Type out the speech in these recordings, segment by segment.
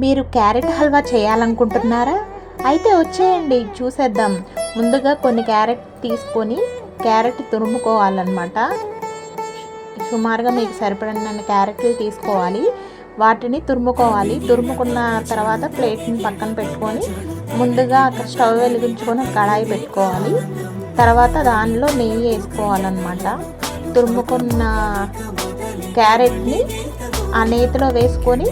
మీరు క్యారెట్ హల్వా చేయాలనుకుంటున్నారా? అయితే వచ్చేయండి చూసేద్దాం. ముందుగా కొన్ని క్యారెట్ తీసుకొని క్యారెట్ తురుముకోవాలన్నమాట. సుమారుగా మీకు సరిపడిన క్యారెట్లు తీసుకోవాలి. వాటిని తురుముకోవాలి. తురుముకున్న తర్వాత ప్లేట్ని పక్కన పెట్టుకొని ముందుగా స్టవ్ వెలిగించుకొని కడాయి పెట్టుకోవాలి. తర్వాత దానిలో నెయ్యి వేసుకోవాలన్నమాట. తురుముకున్న క్యారెట్ని ఆ నేతిలో వేసుకొని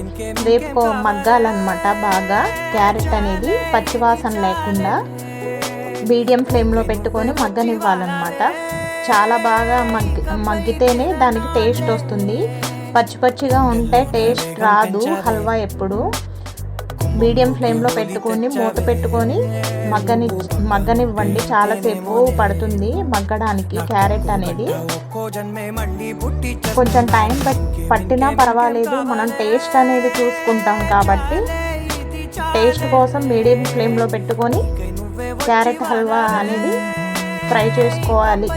మగ్గాలన్నమాట. బాగా క్యారెట్ అనేది పచ్చివాసన లేకుండా మీడియం ఫ్లేమ్లో పెట్టుకొని మగ్గనివ్వాలన్నమాట. చాలా బాగా మగ్గితేనే దానికి టేస్ట్ వస్తుంది. పచ్చి పచ్చిగా ఉంటే టేస్ట్ రాదు హల్వా. ఎప్పుడు మీడియం ఫ్లేమ్లో పెట్టుకొని మూత పెట్టుకొని మగ్గనివ్వండి. చాలాసేపు పడుతుంది మగ్గడానికి క్యారెట్ అనేది. కొంచెం టైం పట్టినా పర్వాలేదు, మనం టేస్ట్ అనేది చూసుకుంటాం కాబట్టి టేస్ట్ కోసం మీడియం ఫ్లేమ్లో పెట్టుకొని క్యారెట్ హల్వా అనేది ఫ్రై చేసుకోవాలి.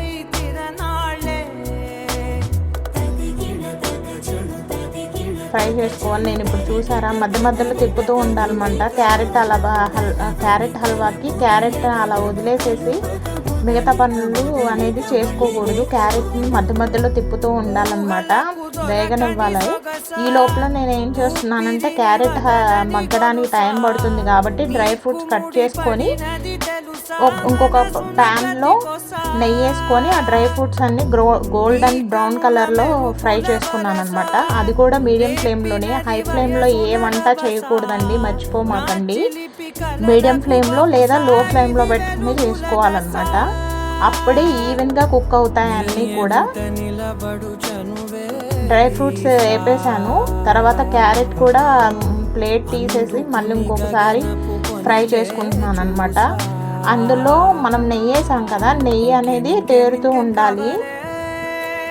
నేను ఇప్పుడు చూసారా మధ్య మధ్యలో తిప్పుతూ ఉండాలన్నమాట. క్యారెట్ హల్వాకి క్యారెట్ అలా వదిలేసేసి మిగతా పనులు అనేది చేసుకోకూడదు. క్యారెట్ని మధ్య మధ్యలో తిప్పుతూ ఉండాలన్నమాట, వేగనివ్వాలి. ఈ లోపల నేను ఏం చేస్తున్నానంటే క్యారెట్ మగ్గడానికి టైం పడుతుంది కాబట్టి డ్రై ఫ్రూట్స్ కట్ చేసుకొని ఇంకొక ప్యాన్లో నెయ్యి వేసుకొని ఆ డ్రై ఫ్రూట్స్ అన్ని గోల్డెన్ బ్రౌన్ కలర్లో ఫ్రై చేసుకున్నాను అనమాట. అది కూడా మీడియం ఫ్లేమ్లోనే. హై ఫ్లేమ్లో ఏ వంట చేయకూడదండి, మర్చిపోమాకండి. మీడియం ఫ్లేమ్లో లేదా లో ఫ్లేమ్లో పెట్టుకుని చేసుకోవాలన్నమాట. అప్పుడే ఈవెన్గా కుక్ అవుతాయి అన్నీ కూడా. డ్రై ఫ్రూట్స్ వేపేసాను. తర్వాత క్యారెట్ కూడా ప్లేట్ తీసేసి మళ్ళీ ఇంకొకసారి ఫ్రై చేసుకుంటున్నాను అనమాట. అందులో మనం నెయ్యి వేసాం కదా, నెయ్యి అనేది తేరుతూ ఉండాలి.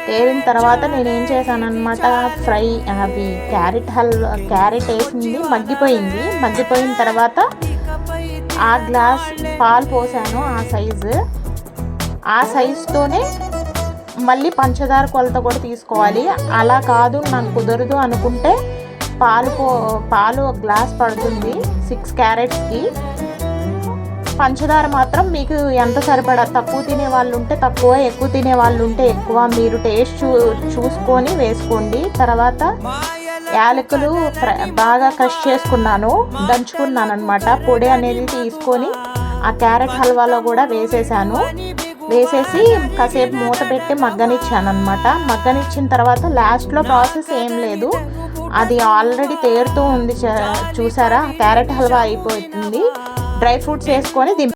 తేరిన తర్వాత నేనేం చేశాను అనమాట, క్యారెట్ వేసింది మగ్గిపోయిన తర్వాత ఆ గ్లాస్ పాలు పోసాను. ఆ సైజుతోనే మళ్ళీ పంచదార కొలత కూడా తీసుకోవాలి. అలా కాదు నాకు కుదరదు అనుకుంటే పాలు ఒక గ్లాస్ పడుతుంది 6 క్యారెట్స్కి. పంచదార మాత్రం మీకు ఎంత సరిపడా, తక్కువ తినే వాళ్ళు ఉంటే తక్కువ, ఎక్కువ తినే వాళ్ళు ఉంటే ఎక్కువ, మీరు టేస్ట్ చూసుకొని వేసుకోండి. తర్వాత యాలకులు బాగా క్రష్ చేసుకున్నాను, దంచుకున్నాను అనమాట. పొడి అనేది తీసుకొని ఆ క్యారెట్ హల్వాలో కూడా వేసేసి కాసేపు మూత పెట్టి మగ్గనిచ్చాను అనమాట. మగ్గనిచ్చిన తర్వాత లాస్ట్లో ప్రాసెస్ ఏం లేదు, అది ఆల్రెడీ తేరుతూ ఉంది చూసారా, క్యారెట్ హల్వా అయిపోతుంది. డ్రై ఫ్రూట్స్ వేసుకొని